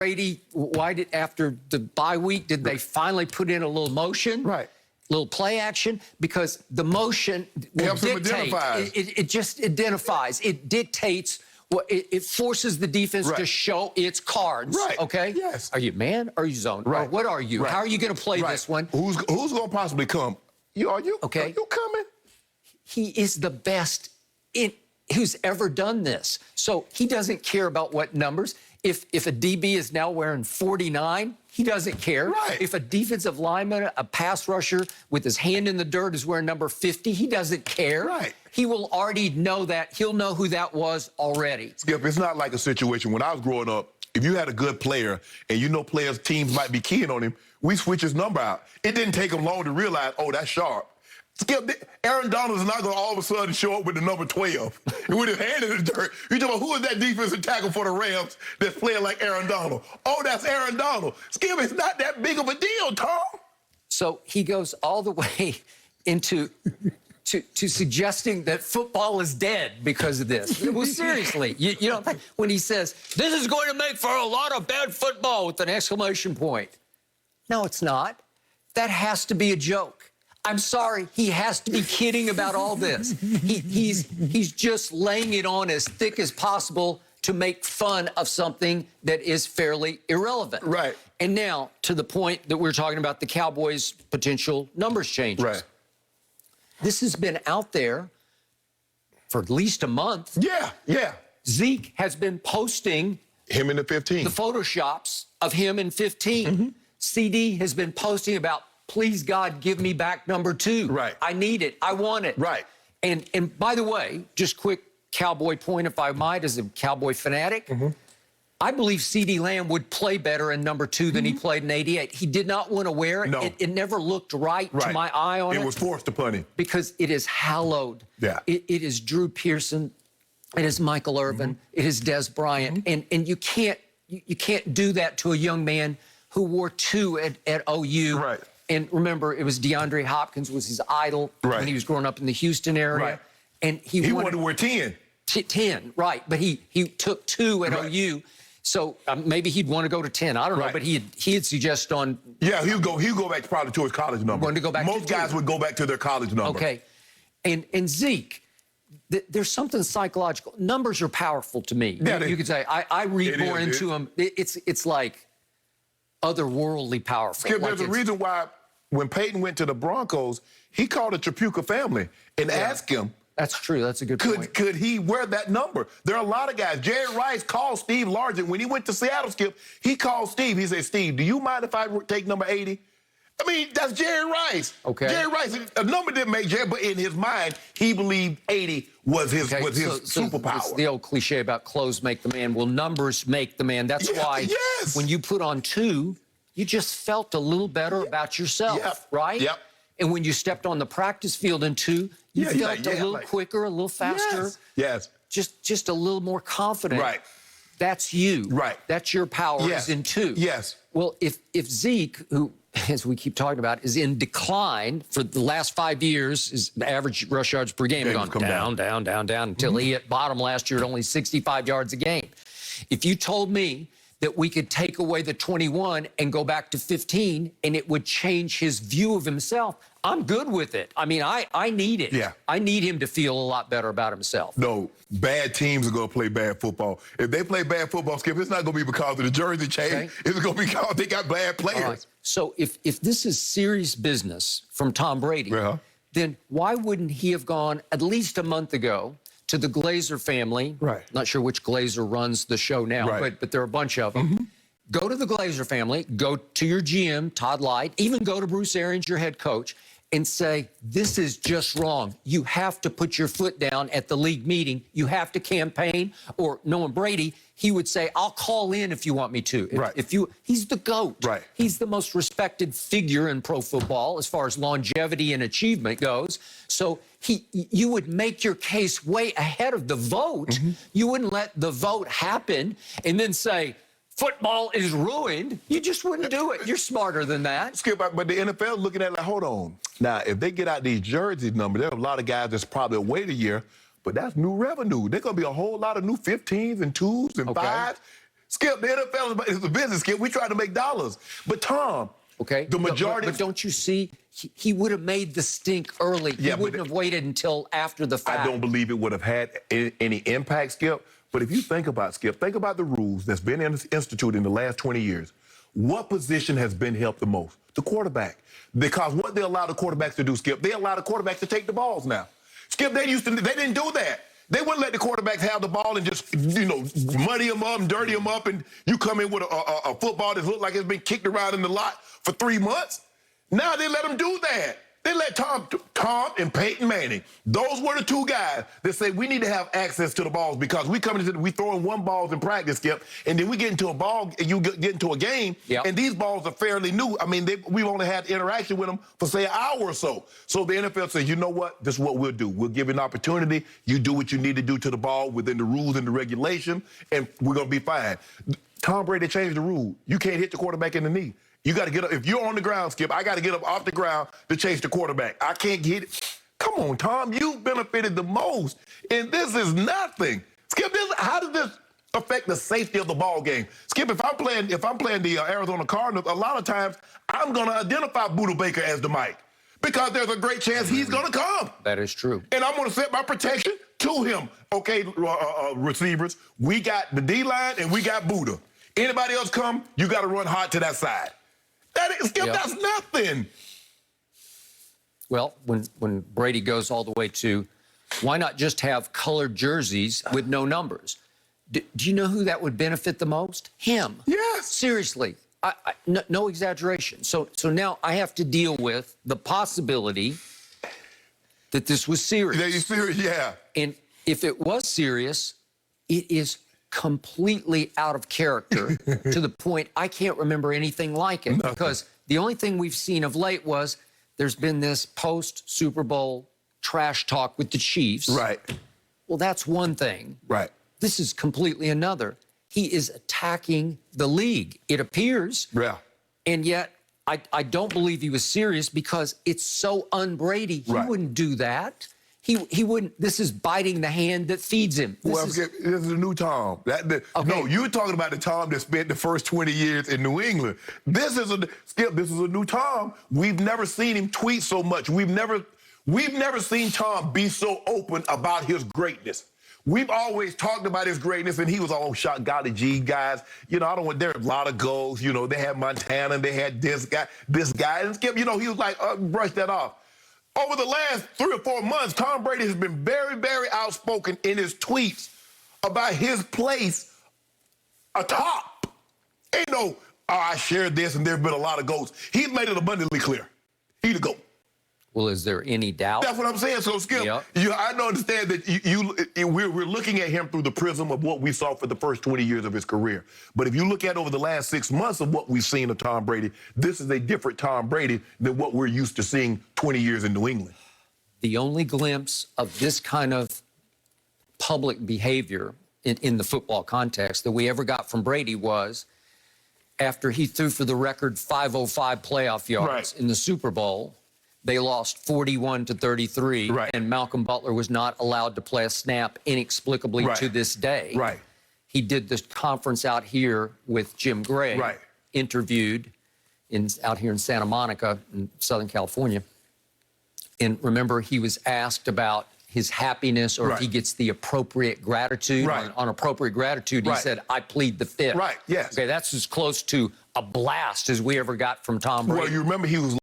Brady, why did, after the bye week, did they finally put in a little motion? Right. Little play action? Because the motion will dictate. It just identifies. It dictates. Well, it forces the defense to show its cards. Right. Okay? Yes. Are you man? Or are you zone? Right. Or what are you? Right. How are you going to play this one? Who's going to possibly come? Are you coming? He is the best who's ever done this. So he doesn't care about what numbers. If a DB is now wearing 49, he doesn't care. Right. If a defensive lineman, a pass rusher with his hand in the dirt is wearing number 50, he doesn't care. Right. He will already know that. He'll know who that was already. Skip, it's not like a situation when I was growing up, if you had a good player and you know players, teams might be keying on him, we switch his number out. It didn't take him long to realize, oh, that's sharp. Skip, Aaron Donald is not going to all of a sudden show up with the number 12 and with his hand in the dirt. You're talking about who is that defensive tackle for the Rams that's playing like Aaron Donald? Oh, that's Aaron Donald. Skip, it's not that big of a deal, Tom. So he goes all the way into to suggesting that football is dead because of this. Well, seriously, you don't think when he says, this is going to make for a lot of bad football with an exclamation point. No, it's not. That has to be a joke. I'm sorry, he has to be kidding about all this. He's just laying it on as thick as possible to make fun of something that is fairly irrelevant. Right. And now, to the point that we're talking about the Cowboys' potential numbers changes. Right. This has been out there for at least a month. Yeah. Zeke has been posting him in the 15. The Photoshops of him in 15. CD has been posting about, please, God, give me back number 2. Right. I need it. I want it. Right. And by the way, just quick Cowboy point, if I might, as a Cowboy fanatic, I believe CD Lamb would play better in number 2 than he played in 88. He did not want to wear it. No. It never looked right to my eye on it. It was forced upon him. Because it is hallowed. Yeah. It is Drew Pearson. It is Michael Irvin. It is Des Bryant. And you can't do that to a young man who wore 2 at OU. Right. And remember, it was DeAndre Hopkins was his idol when he was growing up in the Houston area. Right. And he wanted to wear 10. 10, right. But he took 2 at OU. So maybe he'd want to go to 10. I don't know. But he had suggested on... Yeah, he'll go back probably to his college number. Wanted to go back Most guys would go back to their college number. Okay. And Zeke, there's something psychological. Numbers are powerful to me. Yeah, you could say, I read more into them. It's like otherworldly powerful. Skip, there's a reason why when Peyton went to the Broncos, he called the Tripucka family and asked him, that's true. That's a good point. Could he wear that number? There are a lot of guys. Jerry Rice called Steve Largent. When he went to Seattle, Skip, he called Steve. He said, Steve, do you mind if I take number 80? I mean, that's Jerry Rice. Okay. Jerry Rice, a number didn't make Jerry, but in his mind, he believed 80 was his superpower. It's the old cliche about clothes make the man. Well, numbers make the man. That's why when you put on 2, you just felt a little better about yourself, right? Yep. And when you stepped on the practice field in 2, you felt a little quicker, a little faster. Yes. Just a little more confident. Right. That's you. Right. That's your power is in 2. Yes. Well, if Zeke, who, as we keep talking about, is in decline for the last 5 years, his average rush yards per game has gone down until he hit bottom last year at only 65 yards a game. If you told me that we could take away the 21 and go back to 15 and it would change his view of himself, I'm good with it. I mean, I need it. Yeah. I need him to feel a lot better about himself. No, bad teams are going to play bad football. If they play bad football, Skip, it's not going to be because of the jersey change. Okay. It's going to be because they got bad players. Right. So if this is serious business from Tom Brady, then why wouldn't he have gone at least a month ago to the Glazer family? Right. Not sure which Glazer runs the show now, but there are a bunch of them. Go to the Glazer family, go to your GM, Todd Light, even go to Bruce Arians, your head coach, and say, this is just wrong. You have to put your foot down at the league meeting. You have to campaign. Or knowing Brady, he would say, I'll call in if you want me to. He's the GOAT. Right. He's the most respected figure in pro football as far as longevity and achievement goes. So you would make your case way ahead of the vote. You wouldn't let the vote happen and then say, football is ruined. You just wouldn't do it. You're smarter than that. Skip, but the NFL looking at it like, hold on. Now, if they get out these jerseys numbers, there are a lot of guys that's probably wait a year, but that's new revenue. There's going to be a whole lot of new 15s and 2s and 5s. Skip, the NFL is a business, Skip. We try to make dollars. But Tom, okay, the majority... But don't you see, he would have made the stink early. Yeah, he wouldn't have waited until after the fact. I don't believe it would have had any impact, Skip. But if you think about, Skip, think about the rules that's been instituted in the last 20 years. What position has been helped the most? The quarterback. Because what they allow the quarterbacks to do, Skip, they allow the quarterbacks to take the balls now. Skip, they didn't do that. They wouldn't let the quarterbacks have the ball and just, muddy them up and dirty them up, and you come in with a football that looks like it's been kicked around in the lot for 3 months. Now they let them do that. They let Tom and Peyton Manning, those were the two guys that say we need to have access to the balls because we throw in one balls in practice, Skip, and then we get into a ball, and you get into a game, and these balls are fairly new. I mean, we've only had interaction with them for, say, an hour or so. So the NFL says, you know what? This is what we'll do. We'll give you an opportunity. You do what you need to do to the ball within the rules and the regulation, and we're going to be fine. Tom Brady changed the rule. You can't hit the quarterback in the knee. You got to get up. If you're on the ground, Skip, I got to get up off the ground to chase the quarterback. I can't get it. Come on, Tom. You benefited the most, and this is nothing. Skip, how does this affect the safety of the ball game? Skip, if I'm playing the Arizona Cardinals, a lot of times I'm going to identify Buda Baker as the Mike because there's a great chance he's going to come. That is true. And I'm going to set my protection to him. Okay, receivers, we got the D-line and we got Buda. Anybody else come, you got to run hard to that side. Skip, that's nothing. Well, when Brady goes all the way to, why not just have colored jerseys with no numbers? Do you know who that would benefit the most? Him. Yes. Seriously. No exaggeration. So now I have to deal with the possibility that this was serious. Are you serious? Yeah. And if it was serious, it is completely out of character to the point I can't remember anything like it. Nothing. Because the only thing we've seen of late was there's been this post-Super Bowl trash talk with the Chiefs. Right. Well, that's one thing. Right. This is completely another. He is attacking the league, it appears. Yeah. And yet I don't believe he was serious because it's so un-Brady. He wouldn't do that. He wouldn't. This is biting the hand that feeds him. This is a new Tom. No, you're talking about the Tom that spent the first 20 years in New England. This is a new Tom. We've never seen him tweet so much. We've never seen Tom be so open about his greatness. We've always talked about his greatness, and he was all shot, golly gee, guys. There are a lot of goals. They had Montana, and they had this guy. And Skip, he was like, brush that off. Over the last 3 or 4 months, Tom Brady has been very, very outspoken in his tweets about his place atop. Ain't no, I shared this and there have been a lot of goals. He's made it abundantly clear. He's the GOAT. Well, is there any doubt? That's what I'm saying. So, Skip, I don't understand that we're looking at him through the prism of what we saw for the first 20 years of his career. But if you look at over the last 6 months of what we've seen of Tom Brady, this is a different Tom Brady than what we're used to seeing 20 years in New England. The only glimpse of this kind of public behavior in the football context that we ever got from Brady was after he threw for the record 505 playoff yards in the Super Bowl. They lost 41-33, and Malcolm Butler was not allowed to play a snap inexplicably to this day. He did this conference out here with Jim Gray, interviewed out here in Santa Monica in Southern California. And remember, he was asked about his happiness or if he gets the appropriate gratitude. On appropriate gratitude, he said, I plead the fifth. Okay, that's as close to a blast as we ever got from Tom Brady. Well, you remember he was